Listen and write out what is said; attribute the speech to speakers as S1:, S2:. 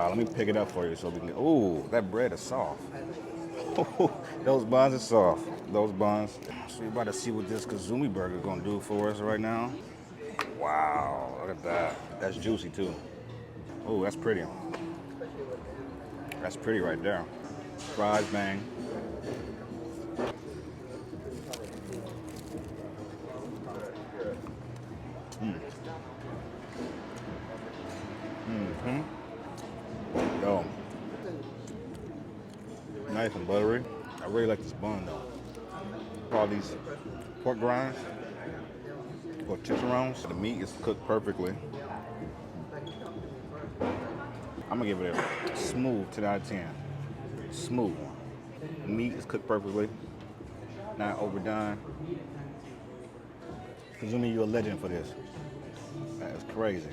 S1: Let me pick it up for you so we can. Ooh, that bread is soft. Those buns are soft. Those buns. So we're about to see what this Kazumi burger is gonna do for us right now. Wow, look at that. That's juicy too. Ooh, that's pretty. That's pretty right there. Fries bang. Yo, nice and buttery. I really like this bun though. All these pork grinds or chicharrones. The meat is cooked perfectly. I'm gonna give it a smooth 10 out of 10. Smooth. Meat is cooked perfectly, not overdone. Kazumi, you're a legend for this. That is crazy.